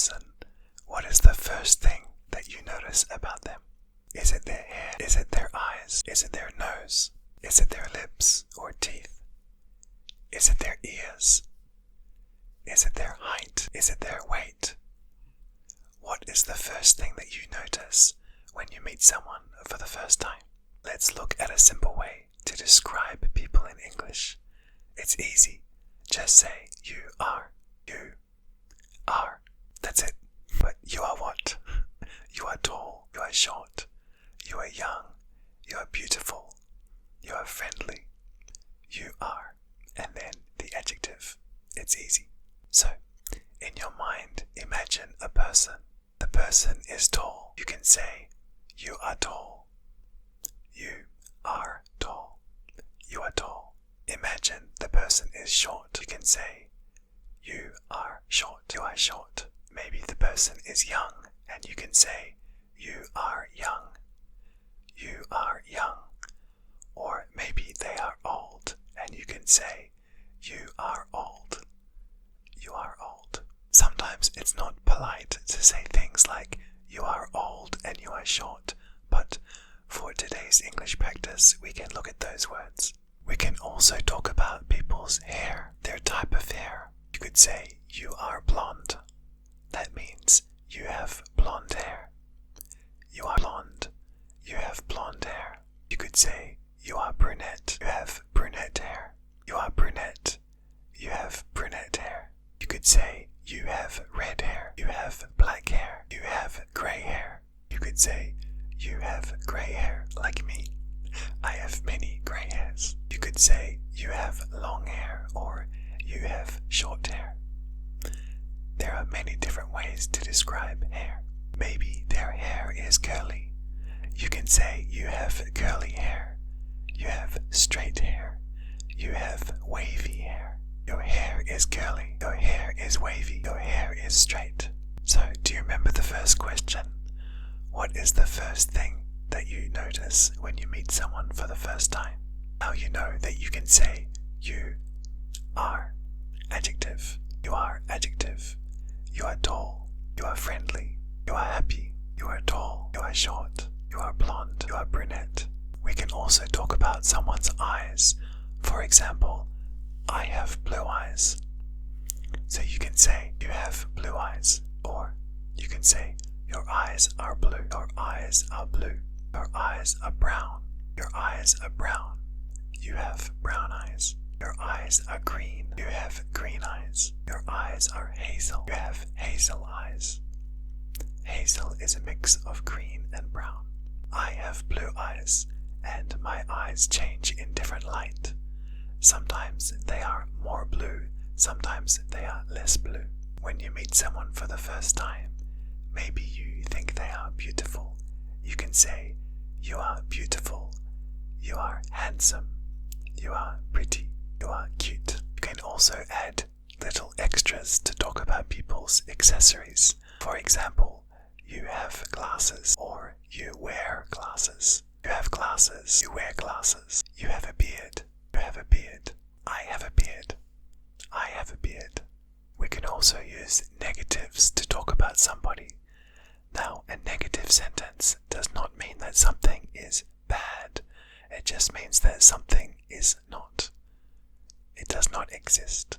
person, what is the first thing that you notice about them? Is it their hair? Is it their eyes? Is it their nose? Is it their lips or teeth? Is it their ears? Is it their height? Is it their weight? What is the first thing that you notice when you meet someone for the first time? Let's look at a simple way to describe people in English. It's easy. Just say you are. You are. That's it. But you are what? You are tall. You are short. You are young. You are beautiful. You are friendly. You are. And then the adjective. It's easy. So, in your mind, imagine a person. The person is tall. You can say, you are tall. You are tall. You are tall. Imagine the person is short. You can say, you are short. You are short. Maybe the person is young, and you can say, you are young. You are young. Or maybe they are old, and you can say, you are old. You are old. Sometimes it's not polite to say things like, you are old and you are short, but for today's English practice, we can look at those words. We can also talk about people's hair, their type of hair. You could say, you are blonde. That means you have blonde hair. You are blonde. You have blonde hair. You could say, you are brunette. You have brunette hair. You are brunette. You have brunette hair. You could say, you have red hair. You have black hair. You have grey hair. You could say, you have grey hair like me. I have many grey hairs. You could say, you have long hair or you have short hair. There are many different ways to describe hair. Maybe their hair is curly. You can say, you have curly hair. You have straight hair. You have wavy hair. Your hair is curly. Your hair is wavy. Your hair is straight. So, do you remember the first question? What is the first thing that you notice when you meet someone for the first time? Now you know that you can say, you are. Adjective. You are adjective. You are tall. You are friendly. You are happy. You are tall. You are short. You are blonde. You are brunette. We can also talk about someone's eyes. For example, I have blue eyes. So you can say, you have blue eyes. Or you can say, your eyes are blue. Your eyes are blue. Your eyes are brown. Your eyes are brown. You have brown eyes. Your eyes are green. You have green eyes. Your eyes are hazel. You have hazel eyes. Hazel is a mix of green and brown. I have blue eyes, and my eyes change in different light. Sometimes they are more blue, sometimes they are less blue. When you meet someone for the first time, maybe you think they are beautiful. You can say, you are beautiful. You are handsome. You are pretty. You are cute. You can also add little extras to talk about people's accessories. For example, you have glasses, or you wear glasses. You have glasses. You wear glasses. You have a beard. You have a beard. I have a beard. I have a beard. We can also use negatives to talk about somebody. Now, a negative sentence does not mean that something is bad. It just means that something is not. It does not exist.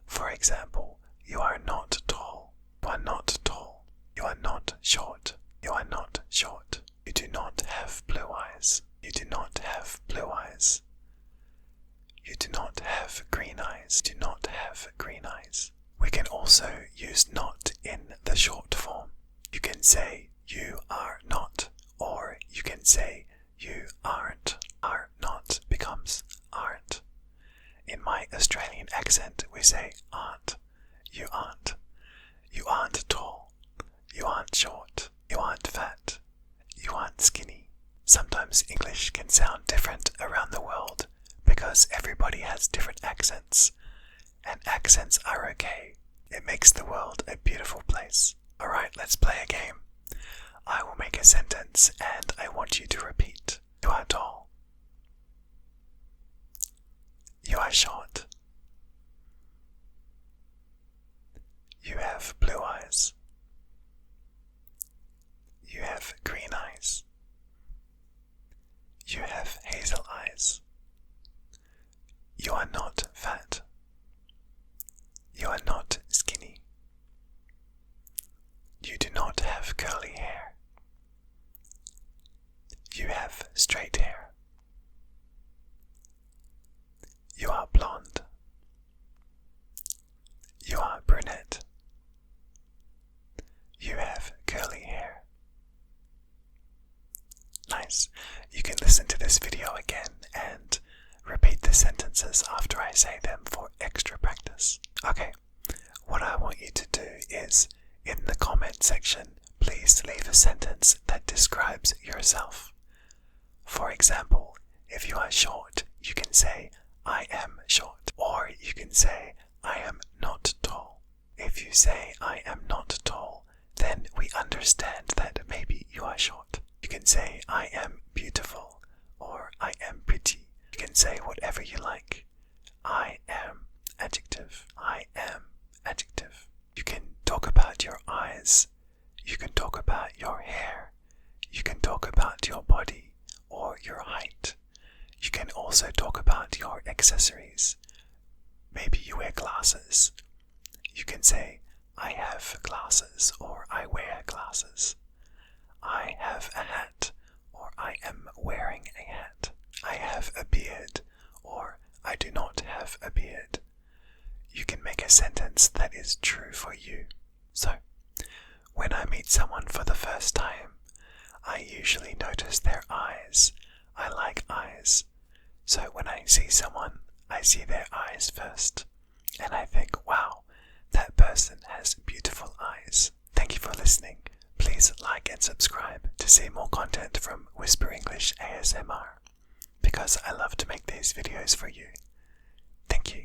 For example, you are not tall. You are not tall. You are not short. You are not short. You do not have blue eyes. You do not have blue eyes. You do not have green eyes. Do not have green eyes. We can also use not in the short form. You can say you are not, or you can say you aren't. Are not becomes aren't. In my Australian accent, we say aren't. You aren't. You aren't tall. You aren't short. You aren't fat. You aren't skinny. Sometimes English can sound different around the world because everybody has different accents. And accents are okay. It makes the world a beautiful place. Alright, let's play a game. I will make a sentence and I want you to repeat. You are tall. You are short. You have blue eyes. this video again and repeat the sentences after I say them for extra practice. Okay, what I want you to do is, in the comment section, please leave a sentence that describes yourself. For example, if you are short, you can say, I am short, or you can say, I am not tall. If you say, I am not tall, then we understand that maybe you are short. You can say, I am beautiful, or I am pretty. You can say whatever you like. I am, adjective. I am, adjective. You can talk about your eyes. You can talk about your hair. You can talk about your body or your height. You can also talk about your accessories. Maybe you wear glasses. You can say, I have glasses, or I wear glasses. I have a hat, or I am wearing a hat. I have a beard, or I do not have a beard. You can make a sentence that is true for you. So, when I meet someone for the first time, I usually notice their eyes. I like eyes. So when I see someone, I see their eyes first. And I think, wow, that person has beautiful eyes. Thank you for listening. Please like and subscribe to see more content from Whisper English ASMR, because I love to make these videos for you. Thank you.